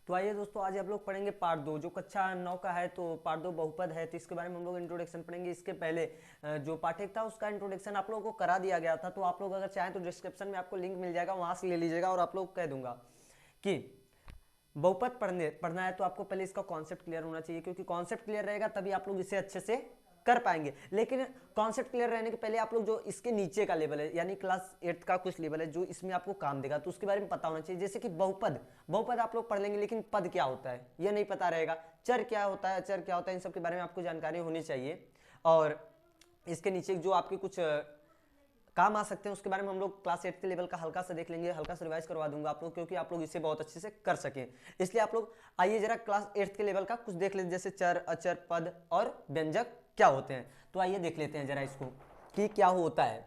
तो आइए दोस्तों, आज आप लोग पढ़ेंगे पार्ट 2 जो कक्षा 9 का है। तो पार्ट 2 बहुपद है, तो इसके बारे में हम लोग इंट्रोडक्शन पढ़ेंगे। इसके पहले जो पाठ एक था उसका इंट्रोडक्शन आप लोगों को करा दिया गया था। तो आप लोग अगर चाहें तो डिस्क्रिप्शन में आपको लिंक मिल जाएगा, वहां से ले लीजिएगा। और आप लोग कह दूंगा कि बहुपद पढ़ना है तो आपको पहले इसका कॉन्सेप्ट क्लियर होना चाहिए, क्योंकि कॉन्सेप्ट क्लियर रहेगा तभी आप लोग इसे अच्छे से कर पाएंगे। लेकिन कॉन्सेप्ट क्लियर रहने के पहले आप लोग जो इसके नीचे का लेवल है, यानी क्लास 8 का कुछ लेवल है जो इसमें आपको काम देगा, तो उसके बारे में पता होना चाहिए। जैसे कि बहुपद बहुपद आप लोग पढ़ लेंगे, लेकिन पद क्या होता है यह नहीं पता रहेगा। चर क्या होता है, अचर क्या होता है, इन सब के बारे में आपको जानकारी होनी चाहिए। और इसके नीचे जो आपके कुछ काम आ सकते हैं उसके बारे में हम लोग क्लास 8 के लेवल का हल्का सा देख लेंगे, हल्का सा रिवाइज करवा दूंगा आप लोग, क्योंकि आप लोग इसे बहुत अच्छे से कर सकें। इसलिए आप लोग आइए जरा क्लास 8 के लेवल का कुछ देख लेते, जैसे चर, अचर, पद और व्यंजक क्या होते हैं। तो आइए देख लेते हैं जरा इसको कि क्या होता है।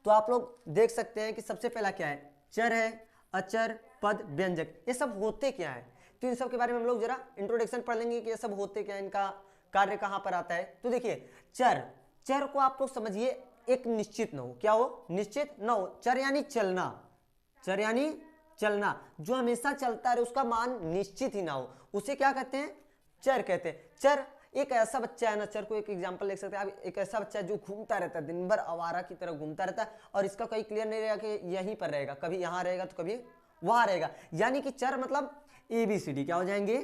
तो आप लोग देख सकते हैं कि सबसे पहला क्या है, चर है, अचर, पद, व्यंजक। ये सब होते क्या है, तो इन सब के बारे में हम लोग जरा इंट्रोडक्शन पढ़ लेंगे कि ये सब होते क्या है, इनका कार्य कहां पर आता है। तो देखिए चर, चर को आप लोग समझिए एक निश्चित न हो, क्या हो, निश्चित न हो। चर यानी चलना, चर यानी चलना, जो हमेशा चलता रहे, उसका मान निश्चित ही ना हो, उसे क्या कहते हैं, चर कहते हैं। चर एक ऐसा बच्चा है ना, चर को एक एग्जांपल ले सकते हैं आप, एक ऐसा बच्चा है जो घूमता रहता है, दिन भर आवारा की तरह घूमता रहता है, और इसका कहीं क्लियर नहीं रहेगा कि यहीं पर रहेगा, कभी यहां रहेगा तो कभी वहां रहेगा। यानी कि चर मतलब ABCD क्या हो जाएंगे,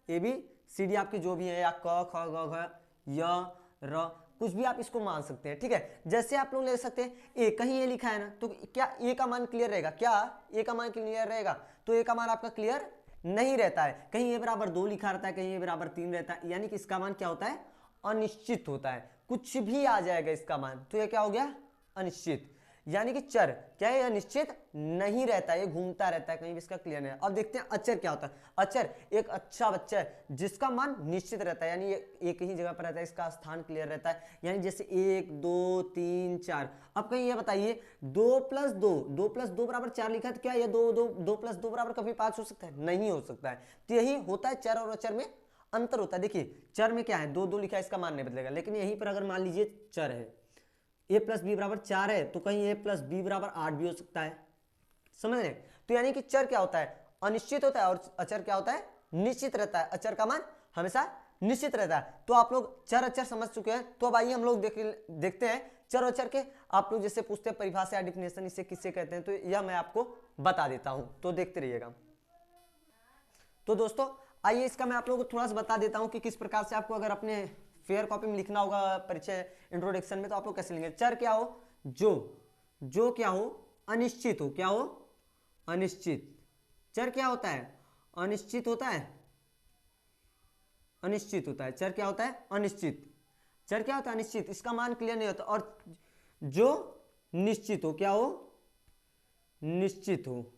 ABCD आपके जो भी है, या क ख ग घ य र, कुछ भी आप इसको मान सकते हैं, ठीक है। जैसे आप लोग ले सकते हैं ए, कहीं ए लिखा है ना, तो क्या ए का मान क्लियर रहेगा, क्या ए का मान क्लियर रहेगा, तो ए का मान आपका क्लियर नहीं रहता है। कहीं ए बराबर 2 लिखा रहता है, कहीं ए बराबर 3 रहता है, यानी कि इसका मान क्या होता है, अनिश्चित होता है। कुछ भी आ जाएगा इसका मान, तो ये क्या हो गया, अनिश्चित। यानी कि चर क्या है, यह निश्चित नहीं रहता है, ये घूमता रहता है, कहीं भी इसका क्लियर नहीं है। अब देखते हैं अचर क्या होता है। अचर एक अच्छा बच्चा है जिसका मान निश्चित रहता है, यानी ये एक ही जगह पर रहता है, इसका स्थान क्लियर रहता है। यानी जैसे 1 2 3 4। अब कहीं ये बताइए 2 + 2, 2 + 2 = 4 लिखा है, तो क्या ये 2 + 2 = कभी 5 हो सकता है, नहीं हो सकता है। तो यही होता है, चर और अचर में अंतर होता है। देखिए चर में क्या है, 2 2 लिखा है, इसका मान नहीं बदलेगा। लेकिन यहीं पर अगर मान लीजिए चर है, a + b = 4 है, तो कहीं a + b = 8 भी हो सकता है, समझ रहे। तो यानी कि चर क्या होता है, अनिश्चित होता है, और अचर क्या होता है, निश्चित रहता है। अचर का मान हमेशा निश्चित रहता है। तो आप लोग चर अचर समझ चुके हैं। तो अब आइए हम लोग देखते हैं चर अचर के। आप लोग जैसे पूछते हैं परिभाषा या डिफिनेशन इसे किससे कहते हैं, तो यह मैं आपको बता देता हूं, तो देखते रहिएगा। तो दोस्तों आइए इसका मैं आप लोगों को थोड़ा सा बता देता हूं कि किस प्रकार से आपको अगर अपने फेयर कॉपी में लिखना होगा परिचय इंट्रोडक्शन में, तो आप लोग कैसे लेंगे। चर क्या हो, जो क्या हो, अनिश्चित हो, क्या हो, अनिश्चित। चर क्या होता है, अनिश्चित होता है, अनिश्चित होता है। चर क्या होता है, अनिश्चित। चर क्या होता है, अनिश्चित, इसका मान क्लियर नहीं होता। और जो निश्चित हो, क्या हो, निश्चित हो,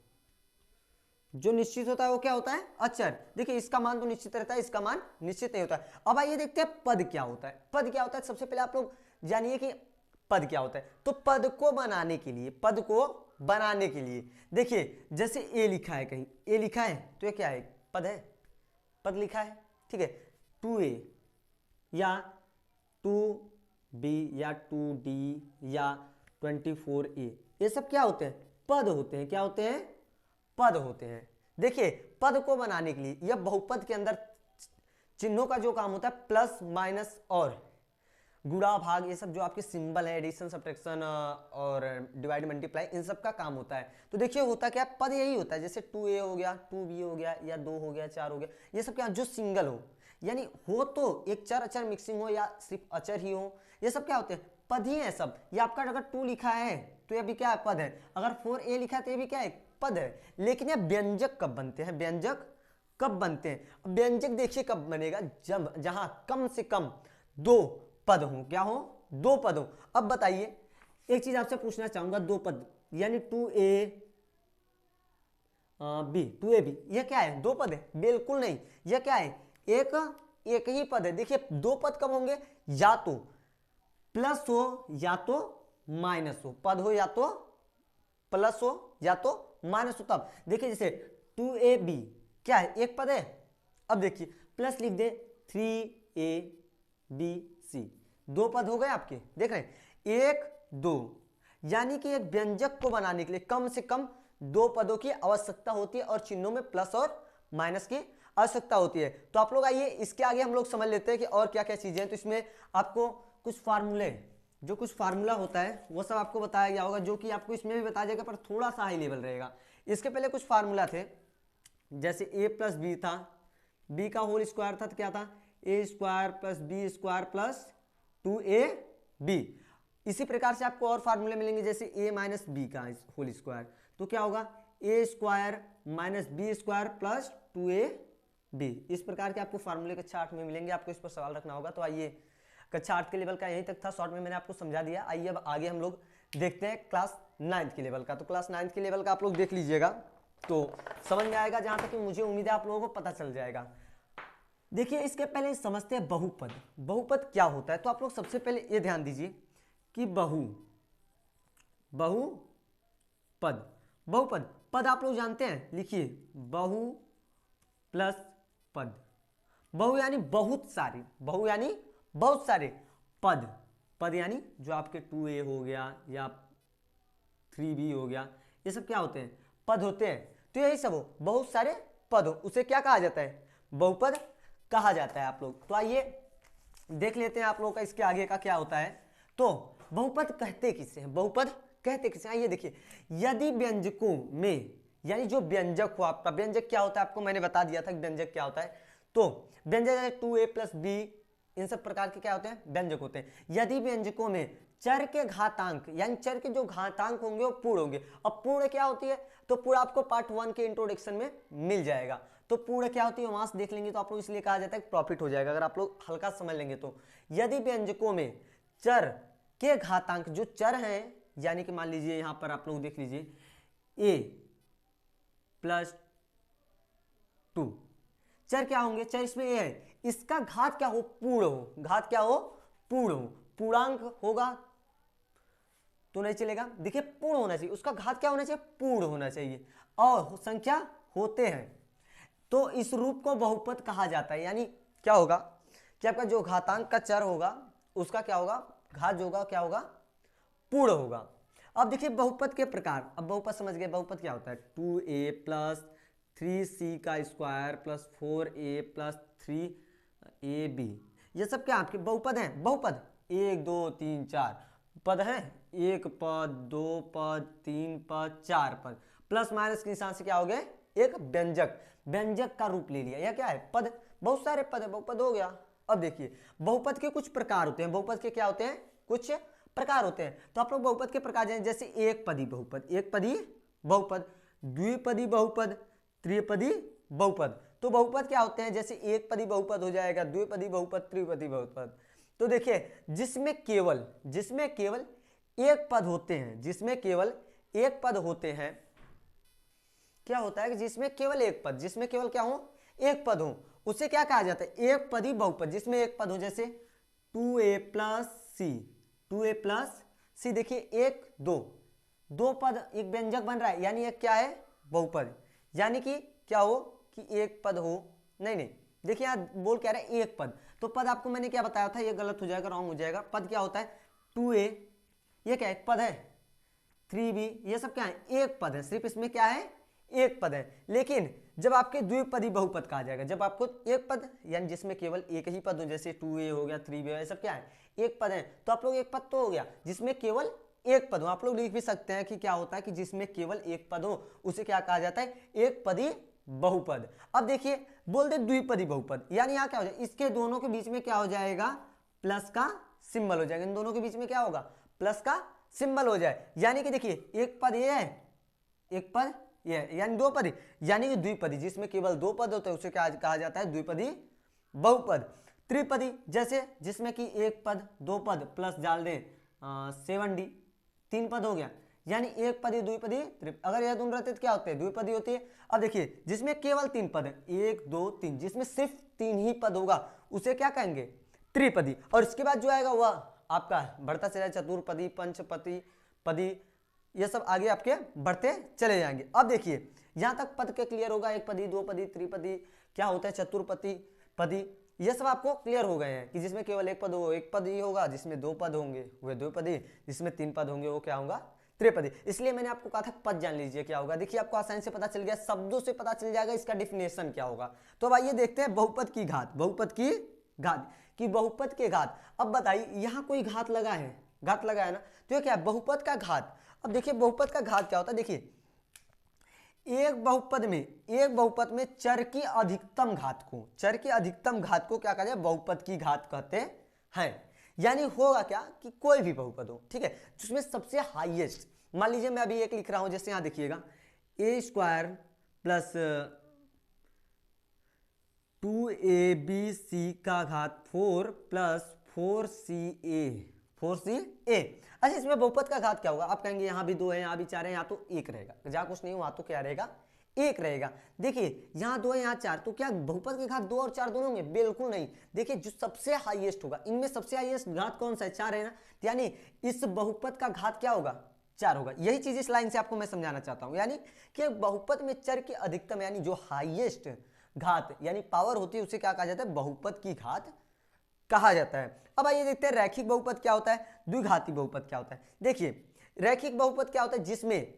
जो निश्चित होता है वो क्या होता है, अचर। देखिए इसका मान तो निश्चित रहता है, इसका मान निश्चित नहीं होता है। अब आइए देखते हैं पद क्या होता है। पद क्या होता है, सबसे पहले आप लोग जानिए कि पद क्या होता है। तो पद को बनाने के लिए, पद को बनाने के लिए देखिए जैसे ए लिखा है, कहीं ए लिखा है, तो ये क्या है, पद है, पद लिखा है, ठीक है। 2a या 2b या 2d या 24a, ये सब क्या होते हैं, पद होते हैं। क्या होते हैं, पद होते हैं। देखिए पद को बनाने के लिए, यह बहुपद के अंदर चिन्हों का जो काम होता है, प्लस माइनस और गुणा भाग, ये सब जो आपके सिंबल है, एडिशन सब्ट्रैक्शन और डिवाइड मल्टीप्लाई, इन सब का काम होता है। तो देखिए होता क्या है, पद यही होता है। जैसे 2a हो गया, 2b हो गया, या 2 हो गया, 4 हो गया, ये सब क्या जो सिंगल हो, यानी हो तो एक चर अचर मिक्सिंग हो या सिर्फ अचर ही हो, ये सब क्या होते हैं, पद ही है सब। ये आपका अगर 2 लिखा है तो ये भी क्या है, पद है। अगर 4a लिखा है तो ये भी क्या है, पद है। लेकिन ये व्यंजक कब बनते हैं, व्यंजक कब बनते हैं। व्यंजक देखिए कब बनेगा, जब जहां कम से कम 2 पद हो, क्या हो, 2 पद हो। अब बताइए एक चीज आपसे पूछना चाहूंगा, 2 पद यानी 2ab, 2ab, यह क्या है, 2 पद है, बिल्कुल नहीं। यह क्या है, एक ही पद है। देखिए 2 पद कब होंगे, या तो प्लस हो या तो माइनस हो, पद हो या तो प्लस हो या तो माइनस हो। तब देखिए जैसे 2ab क्या है, एक पद है। अब देखिए प्लस लिख दे 3abc, 2 पद हो गए आपके, देख रहे हैं, 1 2, यानी कि एक व्यंजक को बनाने के लिए कम से कम 2 पदों की आवश्यकता होती है, और चिन्हों में प्लस और माइनस की आवश्यकता होती है। तो आप लोग आइए इसके आगे हम लोग समझ लेते हैं कि और क्या क्या चीजें हैं। तो इसमें आपको कुछ फार्मूले, जो कुछ फार्मूला होता है वो सब आपको बताया गया होगा, जो कि आपको इसमें भी बताया जाएगा पर थोड़ा सा हाई लेवल रहेगा। इसके पहले कुछ फार्मूला थे, जैसे ए प्लस बी था, बी का होल स्क्वायर था तो क्या था A square plus B square plus 2ab। इसी प्रकार से आपको और फार्मूले मिलेंगे, जैसे a माइनस बी का होल स्क्वायर, तो क्या होगा A square minus B square plus 2ab। इस प्रकार के आपको फार्मूले कक्षा 8 में मिलेंगे, आपको इस पर सवाल रखना होगा। तो आइए कक्षा 8 के लेवल का यहीं तक था, शॉर्ट में मैंने आपको समझा दिया। आइए अब आगे हम लोग देखते हैं क्लास 9th के लेवल का। तो क्लास 9th के लेवल का आप लोग देख लीजिएगा तो समझ में आएगा, जहां तक मुझे उम्मीद है आप लोगों को पता चल जाएगा। देखिए इसके पहले समझते हैं बहुपद। बहुपद क्या होता है, तो आप लोग सबसे पहले ये ध्यान दीजिए कि बहुपद, बहुपद पद आप लोग जानते हैं, लिखिए बहु प्लस पद। बहु यानी बहुत सारे, बहु यानी बहुत सारे, पद, पद यानी जो आपके 2a हो गया या 3b हो गया, ये सब क्या होते हैं, पद होते हैं। तो यही सब हो, बहुत सारे पद हो, उसे क्या कहा जाता है, बहुपद कहा जाता है। आप लोग तो आइए देख लेते हैं आप लोगों का इसके आगे का क्या होता है। तो बहुपद कहते किसे हैं, बहुपद कहते किसे, आइए देखिए, यदि व्यंजकों में, यानी जो व्यंजक हो आपका, व्यंजक क्या होता है आपको मैंने बता दिया था कि व्यंजक क्या होता है। तो व्यंजक 2a प्लस b, इन सब प्रकार के क्या होते हैं, व्यंजक होते हैं। यदि व्यंजकों में चर के घातांक, यानी चर के जो घातांक होंगे वो पूर्ण होंगे। अब पूर्ण क्या होती है, तो पूर्ण आपको पार्ट 1 के इंट्रोडक्शन में मिल जाएगा। तो पूर्ण क्या होती है वहां से देख लेंगे, तो आप लोग इसलिए कहा जाता है प्रॉफिट हो जाएगा अगर आप लोग हल्का समझ लेंगे। तो यदि व्यंजकों में चर के घातांक, जो चर हैं, यानी कि मान लीजिए यहां पर आप लोग देख लीजिए a प्लस 2, चर क्या होंगे, चर इसमें a है, इसका घात क्या हो, पूर्ण हो, घात क्या हो, पूर्ण हो। पूर्णांक होगा तो नहीं चलेगा, देखिए पूर्ण होना चाहिए, उसका घात क्या होना चाहिए, पूर्ण होना चाहिए, और संख्या होते हैं तो इस रूप को बहुपद कहा जाता है। यानी क्या होगा कि आपका जो घातांक का चर होगा उसका क्या होगा, घात जो होगा क्या होगा, पूर्ण होगा। अब देखिए बहुपद के प्रकार, अब बहुपद समझ गए, बहुपद क्या होता है, 2a प्लस 3c का square plus 4a plus 3ab, ये सब क्या आपके बहुपद हैं। बहुपद 1 2 3 4 पद हैं, एक पद, दो पद, तीन पद, चार पद, प्लस माइनस के निशान से क्या हो गए, एक व्यंजक, व्यंजक का रूप ले लिया। यह क्या है, पद, बहुत सारे पद है, बहुपद हो गया। अब देखिए बहुपद के कुछ प्रकार होते हैं, बहुपद के क्या होते हैं, कुछ प्रकार होते हैं। तो आप लोग बहुपद के प्रकार जानें, जैसे एक पदी बहुपद, एक पदी बहुपद, द्विपदी बहुपद, त्रिपदी बहुपद। तो बहुपद क्या होते हैं, जैसे एक पदी बहुपद हो जाएगा, द्विपदी बहुपद, त्रिपदी बहुपद। तो देखिए जिसमें केवल एक पद होते हैं, जिसमें केवल एक पद होते हैं, क्या होता है कि जिसमें केवल एक पद, जिसमें केवल क्या हो, एक पद हो, उसे क्या कहा जाता है, एक पदी बहुपद। जिसमें एक पद हो, जैसे 2a प्लस सी, 2a प्लस सी, देखिए एक दो, दो पद, एक व्यंजक बन रहा है, यानी एक क्या है, बहुपद। यानी कि क्या हो कि एक पद हो, नहीं देखिए यहाँ बोल क्या रहा है, एक पद। तो पद आपको मैंने क्या बताया था, ये गलत हो जाएगा, रॉन्ग हो जाएगा। पद क्या होता है, 2a, ये क्या है, पद है, 3b, ये सब क्या है, एक पद है, सिर्फ इसमें क्या है, एक पद है। लेकिन जब आपके द्विपदी बहुपद कहा जाएगा, जब आपको एक पद, यानी जिसमें केवल एक ही पद हो, जैसे 2a हो गया, 3b हो गया, ये सब क्या है, एक पद है। तो आप लोग एक पद तो हो गया जिसमें केवल एक पद हो। आप लोग लिख भी सकते हैं कि क्या होता है कि जिसमें केवल एक पद हो उसे क्या कहा जाता है, एक पदी बहुपद। अब देखिए बोल दे द्विपदी बहुपद, यानी यहाँ क्या हो जाए, इसके दोनों के बीच में क्या हो जाएगा, प्लस का सिंबल हो जाएगा, इन दोनों के बीच में क्या होगा, प्लस का सिंबल हो जाए। यानी कि देखिए एक पद ये है, एक पद ये है, यानी दो पद, यानी कि द्विपदी, जिसमें केवल दो पद होते हैं उसे क्या कहा जाता है, द्विपदी बहुपद। त्रिपदी, जैसे जिसमें कि एक पद, दो पद प्लस डाल दें 7d, तीन पद हो गया, यानी एक पदी, द्विपदी, अगर यह दोनों रहते तो क्या होते हैं, द्विपदी होती है। अब देखिए जिसमें केवल तीन पद है, 1 2 3, जिसमें सिर्फ तीन ही पद होगा उसे क्या कहेंगे, त्रिपदी। और इसके बाद जो आएगा वह आपका बढ़ता चला चतुर्पदी, पंचपदी, पदी, ये सब आगे आपके बढ़ते चले जाएंगे। अब देखिए यहां तक पद के क्लियर होगा, एक पदी, दो पदी, त्रिपदी, क्या होता है, चतुर्पदी, पदी, ये सब आपको क्लियर हो गए हैं कि जिसमें केवल एक पद हो, एक पद ही होगा, जिसमें दो पद होंगे वह द्विपदी, जिसमें तीन पद होंगे वो क्या होगा, त्रिपदी। इसलिए मैंने आपको कहा था पद जान लीजिए क्या होगा। देखिए आपको आसानी से पता चल गया, शब्दों से पता चल जाएगा इसका डिफिनेशन क्या होगा। तो अब आइए देखते हैं बहुपद की घात, बहुपद की घात कि बहुपद के घात। अब बताइए यहाँ कोई घात लगा है, घात लगा है ना, तो ये क्या है बहुपद का घात। अब देखिए बहुपद का घात क्या होता है, देखिए एक बहुपद में चर की अधिकतम घात को, चर की अधिकतम घात को क्या कहा जाए, बहुपद की घात कहते हैं। यानी होगा क्या कि कोई भी बहुपद हो, ठीक है, जिसमें सबसे हाईएस्ट, मान लीजिए मैं अभी एक लिख रहा हूं, जैसे यहां देखिएगा a² प्लस 2abc का घात 4 प्लस 4ca। अच्छा इसमें बहुपद का घात क्या होगा, आप कहेंगे यहाँ भी 2 है, यहाँ भी 4 है, यहाँ तो 1 रहेगा, जहाँ कुछ नहीं वहां तो क्या रहेगा, 1 रहेगा। देखिए यहाँ 2 है, यहाँ 4, तो क्या बहुपद के घात 2 और 4 दोनों होंगे, बिल्कुल नहीं। देखिए जो सबसे हाईएस्ट होगा, इनमें सबसे हाईएस्ट घात कौन सा है, 4 है ना, यानी इस बहुपद का घात क्या होगा, 4 होगा। यही चीज इस लाइन से आपको मैं समझाना चाहता हूं, यानी कि बहुपद में चर की अधिकतम यानी जो हाईएस्ट घात यानी पावर होती है उसे क्या कहा जाता है, बहुपद की घात कहा जाता है। अब आइए देखते हैं रैखिक बहुपद क्या होता है, द्विघाती बहुपद क्या होता है। देखिए रैखिक बहुपद क्या होता है, जिसमें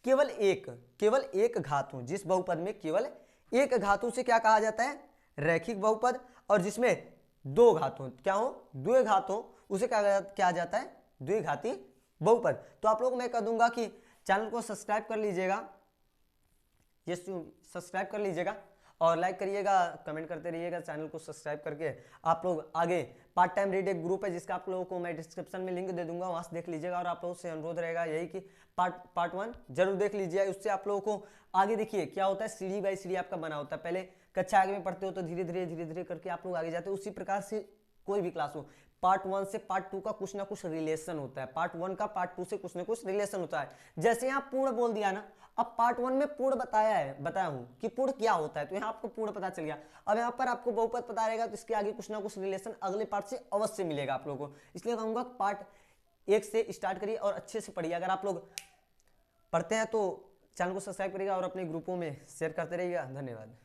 केवल एक घात हो, जिस बहुपद में केवल एक घात हो उसे क्या कहा जाता है, रैखिक बहुपद। और जिसमें 2 घात हो, क्या हो, 2 घात हो, उसे क्या जाता है, द्विघाती बहुपद। तो आप लोग मैं कह दूंगा कि चैनल को सब्सक्राइब कर लीजिएगा, ये सब्सक्राइब कर लीजिएगा और लाइक करिएगा, कमेंट करते रहिएगा। चैनल को सब्सक्राइब करके आप लोग आगे पार्ट टाइम रीड एक ग्रुप है जिसका आप लोगों को मैं डिस्क्रिप्शन में लिंक दे दूंगा, वहां से देख लीजिएगा। और आप लोगों से अनुरोध रहेगा यही कि पार्ट 1 जरूर देख लीजिए, उससे आप लोगों को आगे देखिए क्या होता है, सीढ़ी बाई सीढ़ी आपका बना होता है। पहले कक्षा आगे में पढ़ते हो तो धीरे धीरे करके आप लोग आगे जाते हो, उसी प्रकार से कोई भी क्लास हो, पार्ट 1 से पार्ट 2 का कुछ ना कुछ रिलेशन होता है, पार्ट 1 का पार्ट 2 से कुछ ना कुछ रिलेशन होता है। जैसे यहाँ पूर्ण बोल दिया ना, अब पार्ट 1 में पूर्ण बताया हूं कि पूर्ण क्या होता है, तो यहाँ आपको पूर्ण पता चल गया। अब यहाँ पर आपको बहुपद पता रहेगा तो इसके आगे कुछ ना कुछ रिलेशन अगले पार्ट से अवश्य मिलेगा आप लोगों को। इसलिए कहूंगा पार्ट 1 से स्टार्ट करिए और अच्छे से पढ़िए। अगर आप लोग पढ़ते हैं तो चैनल को सब्सक्राइब करिएगा और अपने ग्रुपों में शेयर करते रहिएगा। धन्यवाद।